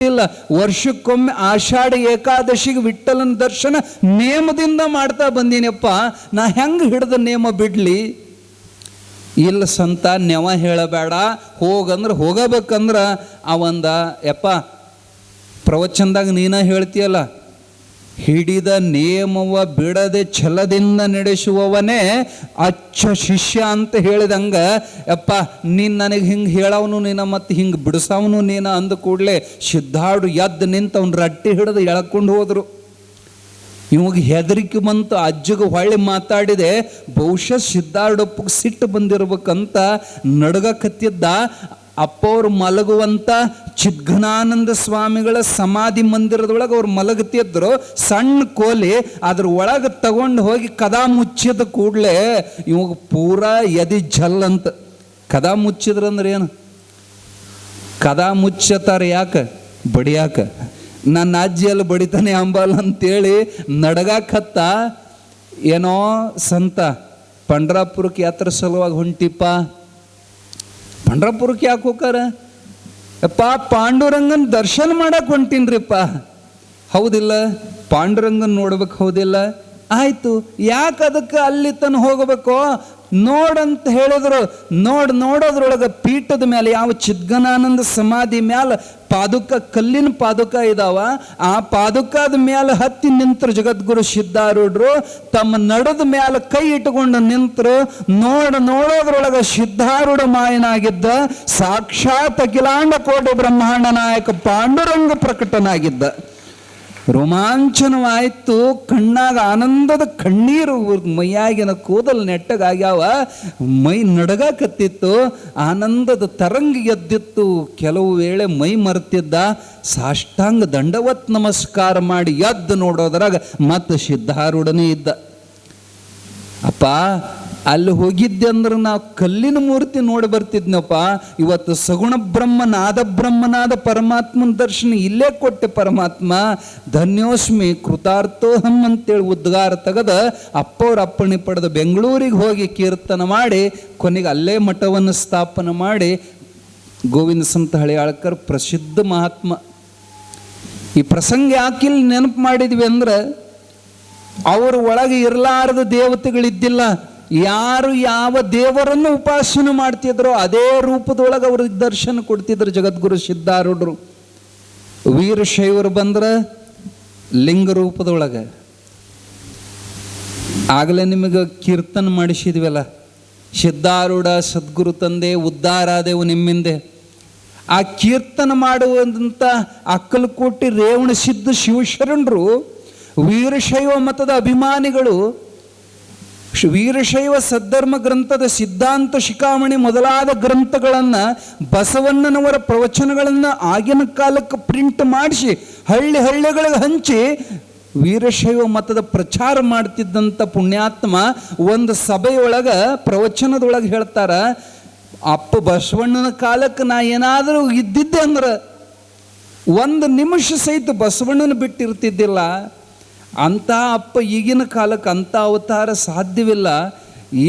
ಇಲ್ಲ, ವರ್ಷಕ್ಕೊಮ್ಮೆ ಆಷಾಢ ಏಕಾದಶಿಗೆ ವಿಠ್ಠಲನ ದರ್ಶನ ನೇಮದಿಂದ ಮಾಡ್ತಾ ಬಂದೀನಪ್ಪ. ನಾ ಹೆಂಗೆ ಹಿಡ್ದ ನೇಮ ಬಿಡ್ಲಿ? ಇಲ್ಲ ಸಂತ, ನೆವ ಹೇಳಬೇಡ, ಹೋಗಂದ್ರೆ ಹೋಗಬೇಕಂದ್ರೆ ಅವಂದ ಯಪ್ಪ ಪ್ರವಚನದಾಗ ನೀನ ಹೇಳ್ತೀಯಲ್ಲ, ಹಿಡಿದ ನೇಮವ ಬಿಡದೆ ಛಲದಿಂದ ನಡೆಸುವವನೇ ಅಚ್ಚ ಶಿಷ್ಯ ಅಂತ ಹೇಳಿದಂಗ, ಯಪ್ಪ ನೀನು ನನಗೆ ಹಿಂಗೆ ಹೇಳವನು ನೀನ ಮತ್ತು ಹಿಂಗೆ ಬಿಡಿಸವನು ನೀನ ಅಂದ ಕೂಡಲೇ ಸಿದ್ಧಾರ್ಢ ಎದ್ದು ನಿಂತು ಅವ್ನ ರಟ್ಟಿ ಹಿಡಿದು ಎಳ್ಕೊಂಡು ಹೋದರು. ಇವಾಗ ಹೆದರಿಕೆ ಬಂತು. ಅಜ್ಜಗೆ ಹೊಳ್ಳಿ ಮಾತಾಡಿದೆ, ಬಹುಶಃ ಸಿದ್ಧಾರ್ಢಪ್ಪಗೆ ಸಿಟ್ಟು ಬಂದಿರ್ಬೇಕಂತ ನಡ್ಗಕತ್ತಿದ್ದ. ಅಪ್ಪವ್ರು ಮಲಗುವಂಥ ಚಿದ್ಘನಾನಂದ ಸ್ವಾಮಿಗಳ ಸಮಾಧಿ ಮಂದಿರದೊಳಗೆ ಅವ್ರು ಮಲಗುತ್ತಿದ್ರು. ಸಣ್ಣ ಕೋಲಿ ಅದ್ರ ಒಳಗೆ ತಗೊಂಡು ಹೋಗಿ ಕದಾ ಮುಚ್ಚಿದ ಕೂಡಲೇ ಇವಾಗ ಪೂರಾ ಎದಿ ಜಲ್ಲಂತ. ಕದಾ ಮುಚ್ಚಿದ್ರಂದ್ರೆ ಏನು? ಕದಾ ಮುಚ್ಚತಾರೆ ಯಾಕೆ? ಬಡಿಯಾಕ. ನನ್ನ ಅಜ್ಜಿಯಲ್ಲಿ ಬಡಿತಾನೆ ಅಂಬಲ್ಲ ಅಂತೇಳಿ ನಡಗಾಕತ್ತ. ಏನೋ ಸಂತ ಪಂಡ್ರಾಪುರಕ್ಕೆ ಯಾತ್ರೆ ಸಲುವಾಗಿ ಹೊಂಟಿಪ್ಪ. ಪಂಡ್ರಾಪುರಕ್ಕೆ ಯಾಕೆ ಹೋಗಾರ? ಯಪ್ಪ ಪಾಂಡುರಂಗನ ದರ್ಶನ ಮಾಡಕ್ಕೆ ಹೊಂಟೀನ್ರಿಪ್ಪ. ಹೌದಿಲ್ಲ? ಪಾಂಡುರಂಗನ ನೋಡ್ಬೇಕು, ಹೌದಿಲ್ಲ? ಆಯಿತು, ಯಾಕೆ ಅದಕ್ಕೆ ಅಲ್ಲಿ ತನ ಹೋಗಬೇಕು? ನೋಡಂತ ಹೇಳಿದ್ರು. ನೋಡೋದ್ರೊಳಗೆ ಪೀಠದ ಮೇಲೆ ಯಾವ ಚಿದ್ಘನಾನಂದ ಸಮಾಧಿ ಮೇಲೆ ಪಾದುಕ, ಕಲ್ಲಿನ ಪಾದುಕ ಇದಾವ. ಆ ಪಾದುಕದ ಮೇಲೆ ಹತ್ತಿ ನಿಂತರು ಜಗದ್ಗುರು ಸಿದ್ಧಾರೂಢರು. ತಮ್ಮ ನಡದ ಮೇಲೆ ಕೈ ಇಟ್ಟುಕೊಂಡು ನಿಂತರು. ನೋಡೋದ್ರೊಳಗೆ ಸಿದ್ಧಾರೂಢ ಮಾಯನಾಗಿದ್ದ ಸಾಕ್ಷಾತ್ ಅಖಿಲಾಂಡ ಕೋಟಿ ಬ್ರಹ್ಮಾಂಡ ನಾಯಕ ಪಾಂಡುರಂಗ ಪ್ರಕಟನಾಗಿದ್ದ. ರೋಮಾಂಚನವಾಯಿತು. ಕಣ್ಣಾಗ ಆನಂದದ ಕಣ್ಣೀರು, ಮೈಯಾಗಿನ ಕೂದಲು ನೆಟ್ಟಗಾಗ್ಯಾವ, ಮೈ ನಡಗಾಕತ್ತಿತ್ತು, ಆನಂದದ ತರಂಗ ಎದ್ದಿತ್ತು. ಕೆಲವು ವೇಳೆ ಮೈ ಮರೆತಿದ್ದ. ಸಾಷ್ಟಾಂಗ ದಂಡವತ್ ನಮಸ್ಕಾರ ಮಾಡಿ ಎದ್ದು ನೋಡೋದ್ರಾಗ ಮತ್ತೆ ಸಿದ್ಧಾರೂಢನೇ ಇದ್ದ. ಅಪ್ಪ ಅಲ್ಲಿ ಹೋಗಿದ್ದೆ ಅಂದ್ರೆ ನಾವು ಕಲ್ಲಿನ ಮೂರ್ತಿ ನೋಡಿ ಬರ್ತಿದ್ನಪ್ಪ. ಇವತ್ತು ಸಗುಣ ಬ್ರಹ್ಮನಾದ ಪರಮಾತ್ಮನ ದರ್ಶನ ಇಲ್ಲೇ ಕೊಟ್ಟೆ ಪರಮಾತ್ಮ. ಧನ್ಯೋಸ್ಮಿ ಕೃತಾರ್ಥೋಹಂ ಅಂತೇಳಿ ಉದ್ಗಾರ ತೆಗೆದ ಅಪ್ಪವ್ರ ಅಪ್ಪಣೆ ಪಡೆದು ಬೆಂಗಳೂರಿಗೆ ಹೋಗಿ ಕೀರ್ತನ ಮಾಡಿ ಕೊನೆಗೆ ಅಲ್ಲೇ ಮಠವನ್ನು ಸ್ಥಾಪನೆ ಮಾಡಿ ಗೋವಿಂದ ಸಂತ ಹಳಿಯಾಳ್ಕರ್ ಪ್ರಸಿದ್ಧ ಮಹಾತ್ಮ. ಈ ಪ್ರಸಂಗ ಯಾಕಿಲ್ಲಿ ನೆನಪು ಮಾಡಿದ್ವಿ ಅಂದ್ರೆ ಅವ್ರ ಒಳಗೆ ಇರಲಾರದ ದೇವತೆಗಳಿದ್ದಿಲ್ಲ. ಯಾರು ಯಾವ ದೇವರನ್ನು ಉಪಾಸನೆ ಮಾಡ್ತಿದ್ರೋ ಅದೇ ರೂಪದೊಳಗೆ ಅವ್ರಿಗೆ ದರ್ಶನ ಕೊಡ್ತಿದ್ರು ಜಗದ್ಗುರು ಸಿದ್ಧಾರೂಢರು. ವೀರಶೈವರು ಬಂದ್ರೆ ಲಿಂಗ ರೂಪದೊಳಗೆ. ಆಗಲೇ ನಿಮಗೆ ಕೀರ್ತನ ಮಾಡಿಸಿದ್ವಲ್ಲ, ಸಿದ್ಧಾರೂಢ ಸದ್ಗುರು ತಂದೆ ಉದ್ಧಾರಾದೆವು ನಿಮ್ಮಿಂದೆ. ಆ ಕೀರ್ತನ ಮಾಡುವಂಥ ಅಕ್ಕಲಕೋಟೆ ರೇವಣ ಸಿದ್ಧ ಶಿವಶರಣರು ವೀರಶೈವ ಮತದ ಅಭಿಮಾನಿಗಳು. ವೀರಶೈವ ಸದ್ಧರ್ಮ ಗ್ರಂಥದ ಸಿದ್ಧಾಂತ ಶಿಖಾಮಣಿ ಮೊದಲಾದ ಗ್ರಂಥಗಳನ್ನು, ಬಸವಣ್ಣನವರ ಪ್ರವಚನಗಳನ್ನು ಆಗಿನ ಕಾಲಕ್ಕೆ ಪ್ರಿಂಟ್ ಮಾಡಿಸಿ ಹಳ್ಳಿಗಳಿಗೆ ಹಂಚಿ ವೀರಶೈವ ಮತದ ಪ್ರಚಾರ ಮಾಡ್ತಿದ್ದಂಥ ಪುಣ್ಯಾತ್ಮ ಒಂದು ಸಭೆಯೊಳಗೆ ಪ್ರವಚನದೊಳಗೆ ಹೇಳ್ತಾರ, ಅಪ್ಪ ಬಸವಣ್ಣನ ಕಾಲಕ್ಕೆ ನಾ ಏನಾದರೂ ಇದ್ದಿದ್ದೆ ಅಂದ್ರೆ ಒಂದು ನಿಮಿಷ ಸಹಿತ ಬಸವಣ್ಣನ ಬಿಟ್ಟಿರ್ತಿದ್ದಿಲ್ಲ. ಅಂಥ ಅಪ್ಪ ಈಗಿನ ಕಾಲಕ್ಕೆ ಅಂಥ ಅವತಾರ ಸಾಧ್ಯವಿಲ್ಲ.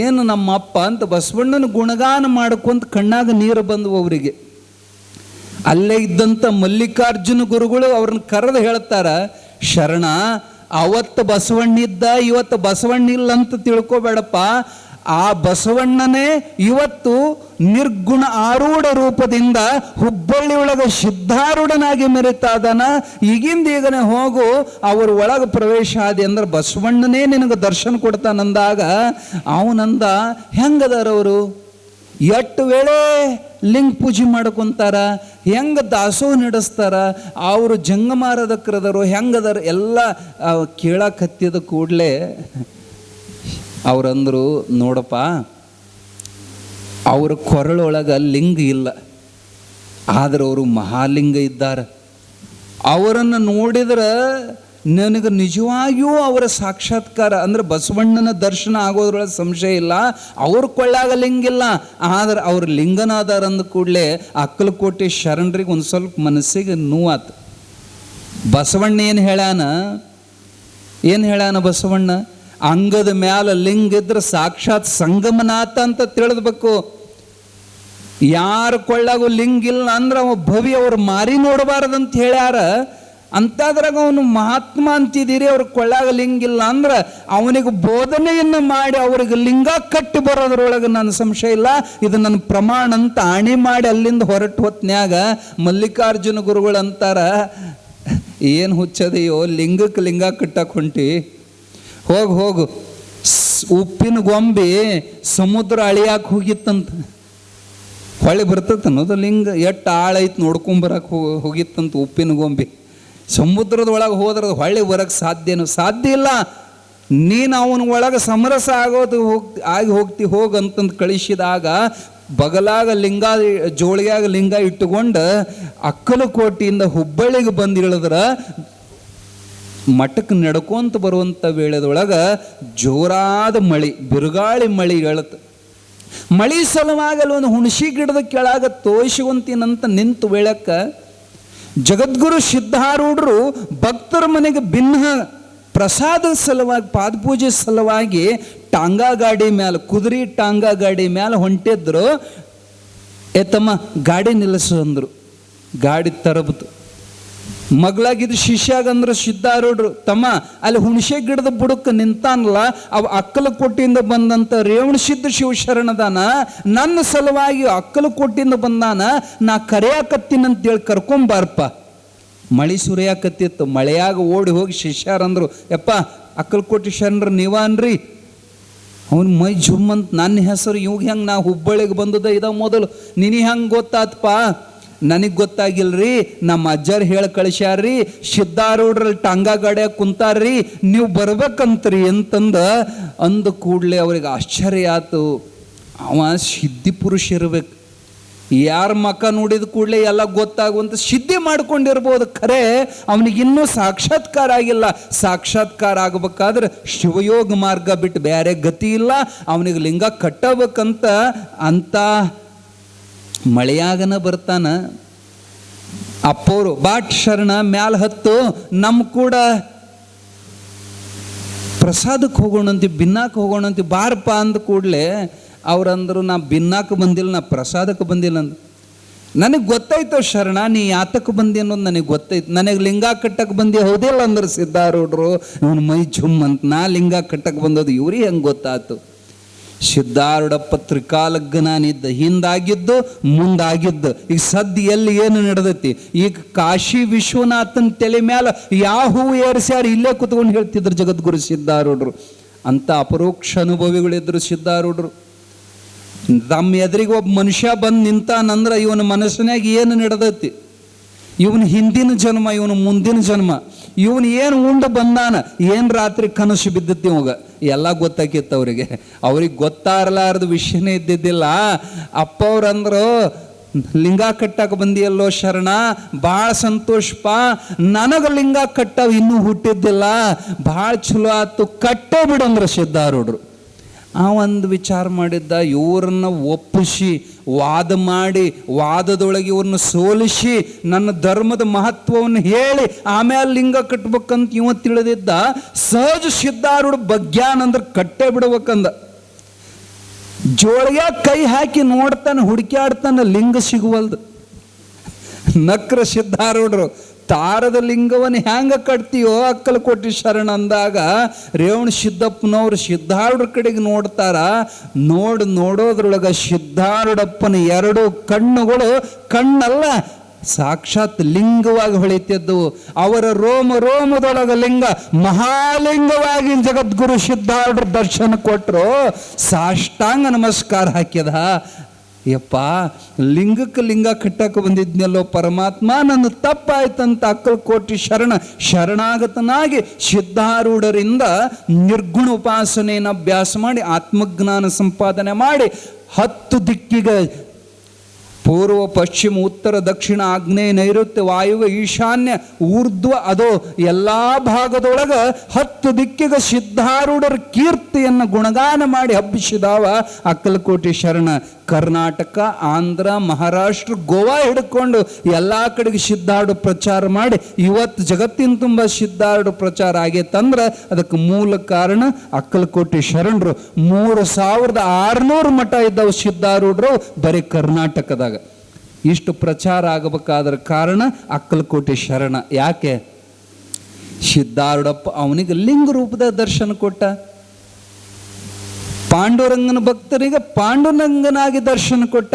ಏನು ನಮ್ಮ ಅಪ್ಪ ಅಂತ ಬಸವಣ್ಣನ ಗುಣಗಾನ ಮಾಡ್ಕೊಂತ ಕಣ್ಣಾಗ ನೀರು ಬಂದವು ಅವರಿಗೆ. ಅಲ್ಲೇ ಇದ್ದಂಥ ಮಲ್ಲಿಕಾರ್ಜುನ ಗುರುಗಳು ಅವ್ರನ್ನ ಕರೆದು ಹೇಳ್ತಾರ, ಶರಣ ಅವತ್ತು ಬಸವಣ್ಣಿದ್ದ ಇವತ್ತು ಬಸವಣ್ಣಿಲ್ಲ ಅಂತ ತಿಳ್ಕೊಬೇಡಪ್ಪ. ಆ ಬಸವಣ್ಣನೇ ಇವತ್ತು ನಿರ್ಗುಣ ಆರೂಢ ರೂಪದಿಂದ ಹುಬ್ಬಳ್ಳಿ ಒಳಗೆ ಸಿದ್ಧಾರೂಢನಾಗಿ ಮೆರಿತಾ ಇದ್ದಾನ. ಈಗನೇ ಹೋಗು, ಅವ್ರ ಒಳಗೆ ಪ್ರವೇಶ ಆದಿ ಅಂದ್ರೆ ಬಸವಣ್ಣನೇ ನಿನಗೆ ದರ್ಶನ ಕೊಡ್ತಾನಂದಾಗ ಅವನಂದ, ಹೆಂಗದಾರವರು ಎಷ್ಟು ವೇಳೆ ಲಿಂಗ ಪೂಜೆ ಮಾಡ್ಕೊತಾರ, ಹೆಂಗೆ ದಾಸೋಹ ನಡೆಸ್ತಾರ, ಅವರು ಜಂಗಮಾರದಕ್ಕರದರು ಹೆಂಗದಾರ ಎಲ್ಲ ಕೇಳಕತ್ತಿದ ಕೂಡಲೇ ಅವರಂದರು, ನೋಡಪ್ಪ ಅವ್ರ ಕೊರಳೊಳಗೆ ಲಿಂಗ ಇಲ್ಲ, ಆದರೆ ಅವರು ಮಹಾಲಿಂಗ ಇದ್ದಾರೆ. ಅವರನ್ನು ನೋಡಿದ್ರೆ ನನಗೆ ನಿಜವಾಗಿಯೂ ಅವರ ಸಾಕ್ಷಾತ್ಕಾರ ಅಂದರೆ ಬಸವಣ್ಣನ ದರ್ಶನ ಆಗೋದ್ರೊಳಗೆ ಸಂಶಯ ಇಲ್ಲ. ಅವ್ರ ಕೊಳ್ಳಾಗ ಲಿಂಗಿಲ್ಲ, ಆದರೆ ಅವ್ರ ಲಿಂಗನಾದಾರ ಅಂದ ಕೂಡಲೇ ಅಕ್ಕಲಕೋಟೆ ಶರಣರಿಗೆ ಒಂದು ಸ್ವಲ್ಪ ಮನಸ್ಸಿಗೆ ನೋವಾತು. ಬಸವಣ್ಣ ಏನು ಹೇಳ್ಯಾನ ಬಸವಣ್ಣ? ಅಂಗದ ಮ್ಯಾಲ ಲಿಂಗ ಇದ್ರೆ ಸಾಕ್ಷಾತ್ ಸಂಗಮನಾಥ ಅಂತ ತಿಳಿದ್ಬೇಕು. ಯಾರ ಕೊಳ್ಳಾಗು ಲಿಂಗ ಇಲ್ಲ ಅಂದ್ರೆ ಅವ ಭವಿ ಅವ್ರು ಮಾರಿ ನೋಡಬಾರ್ದಂತ ಹೇಳ್ಯಾರ. ಅಂತಾದ್ರಾಗ ಅವನು ಮಹಾತ್ಮ ಅಂತಿದ್ದೀರಿ, ಅವ್ರ ಕೊಳ್ಳಾಗ ಲಿಂಗ ಇಲ್ಲ ಅಂದ್ರೆ ಅವನಿಗೆ ಬೋಧನೆಯನ್ನು ಮಾಡಿ ಅವ್ರಿಗೆ ಲಿಂಗ ಕಟ್ಟಿ ಬರೋದ್ರೊಳಗೆ ನನ್ನ ಸಂಶಯ ಇಲ್ಲ. ಇದು ನನ್ನ ಪ್ರಮಾಣ ಅಂತ ಆಣಿ ಮಾಡಿ ಅಲ್ಲಿಂದ ಹೊರಟು ಹೊತ್ನ್ಯಾಗ ಮಲ್ಲಿಕಾರ್ಜುನ ಗುರುಗಳು ಅಂತಾರ, ಏನು ಹುಚ್ಚದೆಯೋ ಲಿಂಗಕ್ಕೆ ಲಿಂಗ ಕಟ್ಟಕ್ಕೆ ಹೊಂಟಿ, ಹೋಗು ಉಪ್ಪಿನ ಗೊಂಬೆ ಸಮುದ್ರ ಅಳಿಯಾಕೆ ಹೋಗಿತ್ತಂತ, ಹೊಳ್ಳಿ ಬರ್ತೈತೆ ಅನ್ನೋದು ಲಿಂಗ ಎಷ್ಟು ಆಳೈತೆ ನೋಡ್ಕೊಂಬರಕ್ಕೆ ಹೋಗಿತ್ತಂತ ಉಪ್ಪಿನ ಗೊಂಬೆ. ಸಮುದ್ರದೊಳಗೆ ಹೋದ್ರೆ ಹೊಳ್ಳಿ ಬರೋಕ್ಕೆ ಸಾಧ್ಯ ಇಲ್ಲ. ನೀನು ಅವನ ಒಳಗೆ ಸಮರಸ ಆಗೋದು ಹೋಗ್ತಿ ಹೋಗಂತಂದು ಕಳಿಸಿದಾಗ ಬಗಲಾಗ ಲಿಂಗ ಜೋಳಿಯಾಗ ಲಿಂಗ ಇಟ್ಟುಕೊಂಡು ಅಕ್ಕಲಕೋಟೆಯಿಂದ ಹುಬ್ಬಳ್ಳಿಗೆ ಬಂದು ಇಳಿದ್ರೆ ಮಠಕ್ಕೆ ನಡ್ಕೊಂತ ಬರುವಂಥ ವೇಳೆದೊಳಗೆ ಜೋರಾದ ಮಳೆ, ಬಿರುಗಾಳಿ ಮಳೆ ಹೇಳುತ್ತೆ. ಮಳೆ ಸಲುವಾಗಿ ಅಲ್ಲಿ ಒಂದು ಹುಣಸಿ ಗಿಡದ ಕೆಳಗೆ ತೋಯಿಸುವಂತೀನಂತ ನಿಂತು ವೇಳಕ್ಕೆ ಜಗದ್ಗುರು ಸಿದ್ಧಾರೂಢರು ಭಕ್ತರ ಮನೆಗೆ ಭಿನ್ನ ಪ್ರಸಾದ ಸಲುವಾಗಿ ಪಾದಪೂಜೆ ಸಲುವಾಗಿ ಟಾಂಗಾ ಗಾಡಿ ಮೇಲೆ, ಕುದುರೆ ಟಾಂಗಾ ಗಾಡಿ ಮೇಲೆ ಹೊಂಟಿದ್ರು. ತಮ್ಮ ಗಾಡಿ ನಿಲ್ಲಿಸು ಅಂದರು. ಗಾಡಿ ತರಬತು. ಮಗಳಾಗಿದ್ದು ಶಿಷ್ಯಾಗಂದ್ರು ಸಿದ್ಧಾರೂಢರು, ತಮ್ಮ ಅಲ್ಲಿ ಹುಣಸೆ ಗಿಡದ ಬುಡಕ್ಕೆ ನಿಂತಾನಲ್ಲ ಅವ ಅಕ್ಕಲಕೋಟೆಯಿಂದ ಬಂದಂಥ ರೇವಣಸಿದ್ಧ ಶಿವಶರಣದಾನ, ನನ್ನ ಸಲುವಾಗಿ ಅಕ್ಕಲಕೋಟೆಯಿಂದ ಬಂದಾನ, ನಾ ಕರೆಯಾಕತ್ತೀನಂತೇಳಿ ಕರ್ಕೊಂಬಾರಪ್ಪ. ಮಳೆ ಸುರಿಯಾಕತ್ತಿತ್ತು. ಮಳೆಯಾಗ ಓಡಿ ಹೋಗಿ ಶಿಷ್ಯರಂದ್ರು, ಯಪ್ಪ ಅಕ್ಕಲಕೋಟೆ ಶರಣರು ನೀವ ಅನ್ರಿ. ಅವನ ಮೈ ಜುಮ್ಮಂತ, ನನ್ನ ಹೆಸರು ಇವಾಗ ಹೆಂಗೆ ನಾ ಹುಬ್ಬಳ್ಳಿಗೆ ಬಂದದ ಇದ ಮೊದಲು, ನಿನಗೆ ಹೆಂಗೆ ಗೊತ್ತಾತಪ್ಪ? ನನಗೆ ಗೊತ್ತಾಗಿಲ್ರಿ, ನಮ್ಮ ಅಜ್ಜರು ಹೇಳಿ ಕಳಿಸ್ಯಾರ್ರಿ, ಸಿದ್ಧಾರೂಢರಲ್ಲಿ ಟಾಂಗಾ ಗಾಡಿಯಾಗ ಕುಂತಾರ್ರಿ, ನೀವು ಬರ್ಬೇಕಂತ್ರಿ ಅಂತಂದು ಅಂದ ಕೂಡಲೇ ಅವ್ರಿಗೆ ಆಶ್ಚರ್ಯ ಆಯ್ತು. ಅವ ಸಿದ್ಧಿ ಪುರುಷ ಇರ್ಬೇಕು, ಯಾರ ಮಕ್ಕ ನೋಡಿದ ಕೂಡಲೇ ಎಲ್ಲ ಗೊತ್ತಾಗುವಂಥ ಸಿದ್ಧಿ ಮಾಡ್ಕೊಂಡಿರ್ಬೋದು. ಖರೆ ಅವನಿಗಿನ್ನೂ ಸಾಕ್ಷಾತ್ಕಾರ ಆಗಿಲ್ಲ. ಸಾಕ್ಷಾತ್ಕಾರ ಆಗಬೇಕಾದ್ರೆ ಶಿವಯೋಗ ಮಾರ್ಗ ಬಿಟ್ಟು ಬೇರೆ ಗತಿ ಇಲ್ಲ. ಅವನಿಗೆ ಲಿಂಗ ಕಟ್ಟಬೇಕಂತ ಅಂತ ಮಳೆಯಾಗನ ಬರ್ತಾನ. ಅಪ್ಪೋರು ಬಾಟ್ ಶರಣ ಮ್ಯಾಲ ಹತ್ತು, ನಮ್ಮ ಕೂಡ ಪ್ರಸಾದಕ್ಕೆ ಹೋಗೋಣಂತ, ಭಿನ್ನಾಕ್ಕೆ ಹೋಗೋಣಂತ, ಬಾರಪ್ಪ ಅಂದ ಕೂಡಲೇ ಅವ್ರಂದ್ರು, ನಾ ಭಿನ್ನಾಕ್ಕೆ ಬಂದಿಲ್ಲ, ನಾ ಪ್ರಸಾದಕ್ಕೆ ಬಂದಿಲ್ಲ ಅಂದ. ನನಗೆ ಗೊತ್ತಾಯ್ತು ಶರಣ ನೀ ಯಾತಕ್ಕೆ ಬಂದಿ ಅನ್ನೋದು ನನಗೆ ಗೊತ್ತಾಯ್ತು. ನನಗೆ ಲಿಂಗ ಕಟ್ಟಕ್ಕೆ ಬಂದಿ ಹೌದಿಲ್ಲ ಅಂದ್ರೆ ಸಿದ್ಧಾರೂಢರು ಇವನು ಮೈ ಜುಮ್ ಅಂತ. ನಾ ಲಿಂಗ ಕಟ್ಟಕ್ಕೆ ಬಂದೋದು ಇವ್ರಿಗೆ ಹೆಂಗೆ ಗೊತ್ತಾಯ್ತು? ಸಿದ್ಧಾರೂಢಪ್ಪ ತ್ರಿಕಾಲಜ್ಞಾನಿದ್ದ, ಹಿಂದಾಗಿದ್ದು ಮುಂದಾಗಿದ್ದು. ಈಗ ಸದ್ಯ ಎಲ್ಲಿ ಏನು ನಡೆದೈತಿ? ಈಗ ಕಾಶಿ ವಿಶ್ವನಾಥನ ತಲೆ ಮೇಲೆ ಯಾವ ಹೂವು ಏರಿಸ್ಯಾರ ಇಲ್ಲೇ ಕುತ್ಕೊಂಡು ಹೇಳ್ತಿದ್ರು ಜಗದ್ಗುರು ಸಿದ್ಧಾರೂಢರು. ಅಂತ ಅಪರೋಕ್ಷ ಅನುಭವಿಗಳಿದ್ರು ಸಿದ್ಧಾರೂಢರು. ತಮ್ಮ ಎದುರಿಗೆ ಒಬ್ಬ ಮನುಷ್ಯ ಬಂದು ನಿಂತಾನಂದ್ರೆ ಇವನ ಮನಸ್ಸಿನಾಗ ಏನು ನಡೆದೈತಿ, ಇವನು ಹಿಂದಿನ ಜನ್ಮ, ಇವನು ಮುಂದಿನ ಜನ್ಮ, ಇವನು ಏನು ಉಂಡು ಬಂದಾನ, ಏನು ರಾತ್ರಿ ಕನಸು ಬಿದ್ದತಿ ಇವಾಗ ಎಲ್ಲ ಗೊತ್ತಾಕಿತ್ತು ಅವ್ರಿಗೆ. ಅವ್ರಿಗೆ ಗೊತ್ತಾರಲಾರ್ದ ವಿಷಯನೇ ಇದ್ದಿದ್ದಿಲ್ಲ. ಅಪ್ಪ ಅವ್ರಂದ್ರು, ಲಿಂಗ ಕಟ್ಟಕ್ಕೆ ಬಂದಿಯಲ್ಲೋ ಶರಣ, ಭಾಳ ಸಂತೋಷಪ್ಪ, ನನಗೆ ಲಿಂಗ ಕಟ್ಟವು ಇನ್ನೂ ಹುಟ್ಟಿದ್ದಿಲ್ಲ, ಭಾಳ ಚಲೋ ಆಯ್ತು, ಕಟ್ಟೇ ಬಿಡಂದ್ರೆ ಸಿದ್ಧಾರೂಢರು. ಆ ಒಂದು ವಿಚಾರ ಮಾಡಿದ್ದ, ಇವ್ರನ್ನ ಒಪ್ಪಿಸಿ ವಾದ ಮಾಡಿ ವಾದದೊಳಗೆ ಇವ್ರನ್ನ ಸೋಲಿಸಿ ನನ್ನ ಧರ್ಮದ ಮಹತ್ವವನ್ನು ಹೇಳಿ ಆಮೇಲೆ ಲಿಂಗ ಕಟ್ಬೇಕಂತ ಇವ ತಿಳಿದಿದ್ದ. ಸಹಜ ಸಿದ್ಧಾರೂಢ ಬಗ್ಯಾನ್ ಅಂದ್ರೆ ಕಟ್ಟೆ ಬಿಡ್ಬೇಕಂದ. ಜೋಳಿಗೆ ಕೈ ಹಾಕಿ ನೋಡ್ತಾನೆ, ಹುಡುಕ್ಯಾಡ್ತಾನೆ, ಲಿಂಗ ಸಿಗುವಲ್ದು. ನಕ್ರ ಸಿದ್ಧಾರೂಢರು, ತಾರದ ಲಿಂಗವನ್ನು ಹ್ಯಾಂಗ ಕಟ್ತೀಯೋ ಅಕ್ಕಲಕೋಟೆ ಶರಣ ಅಂದಾಗ ರೇವಣ ಸಿದ್ದಪ್ಪನವ್ರು ಸಿದ್ಧಾರೂಢರ ಕಡೆಗೆ ನೋಡ್ತಾರ. ನೋಡೋದ್ರೊಳಗೆ ಸಿದ್ಧಾರೂಢಪ್ಪನ ಎರಡು ಕಣ್ಣುಗಳು ಕಣ್ಣಲ್ಲ, ಸಾಕ್ಷಾತ್ ಲಿಂಗವಾಗಿ ಹೊಳಿತಿದ್ದವು. ಅವರ ರೋಮದೊಳಗ ಲಿಂಗ ಮಹಾಲಿಂಗವಾಗಿ ಜಗದ್ಗುರು ಸಿದ್ಧಾರೂಢರ ದರ್ಶನ ಕೊಟ್ಟರು. ಸಾಷ್ಟಾಂಗ ನಮಸ್ಕಾರ ಹಾಕ್ಯದ. ಯಪ್ಪ, ಲಿಂಗಕ್ಕೆ ಲಿಂಗ ಕಟ್ಟಕ್ಕೆ ಬಂದಿದ್ನಲ್ಲೋ ಪರಮಾತ್ಮ, ನನ್ನ ತಪ್ಪಾಯ್ತಂತ ಅಕ್ಕಲಕೋಟೆ ಶರಣಾಗತನಾಗಿ ಸಿದ್ಧಾರೂಢರಿಂದ ನಿರ್ಗುಣ ಉಪಾಸನೆಯನ್ನು ಅಭ್ಯಾಸ ಮಾಡಿ ಆತ್ಮಜ್ಞಾನ ಸಂಪಾದನೆ ಮಾಡಿ 10 ದಿಕ್ಕಿಗೆ ಪೂರ್ವ ಪಶ್ಚಿಮ ಉತ್ತರ ದಕ್ಷಿಣ ಆಗ್ನೇಯ ನೈಋತ್ಯ ವಾಯುವ್ಯ ಈಶಾನ್ಯ ಊರ್ಧ್ವ ಅದೋ ಎಲ್ಲ ಭಾಗದೊಳಗೆ 10 ದಿಕ್ಕಿಗೆ ಸಿದ್ಧಾರೂಢರ ಕೀರ್ತಿಯನ್ನು ಗುಣಗಾನ ಮಾಡಿ ಹಬ್ಬಿಸಿದಾವ ಅಕ್ಕಲಕೋಟೆ ಶರಣ. ಕರ್ನಾಟಕ, ಆಂಧ್ರ, ಮಹಾರಾಷ್ಟ್ರ, ಗೋವಾ ಹಿಡ್ಕೊಂಡು ಎಲ್ಲ ಕಡೆಗೆ ಸಿದ್ಧಾಡು ಪ್ರಚಾರ ಮಾಡಿ ಇವತ್ತು ಜಗತ್ತಿನ ತುಂಬ ಸಿದ್ಧಾಡು ಪ್ರಚಾರ ಆಗೈತಂದ್ರೆ ಅದಕ್ಕೆ ಮೂಲ ಕಾರಣ ಅಕ್ಕಲಕೋಟೆ ಶರಣರು. 3600 ಮಠ ಇದ್ದವು ಸಿದ್ಧಾರೂಢರು ಬರೀ ಕರ್ನಾಟಕದಾಗ. ಇಷ್ಟು ಪ್ರಚಾರ ಆಗಬೇಕಾದ್ರ ಕಾರಣ ಅಕ್ಕಲಕೋಟೆ ಶರಣ. ಯಾಕೆ? ಸಿದ್ಧಾರೂಢಪ್ಪ ಅವನಿಗೆ ಲಿಂಗ ರೂಪದ ದರ್ಶನ ಕೊಟ್ಟ. ಪಾಂಡುರಂಗನ ಭಕ್ತರಿಗೆ ಪಾಂಡುರಂಗನಾಗಿ ದರ್ಶನ ಕೊಟ್ಟ.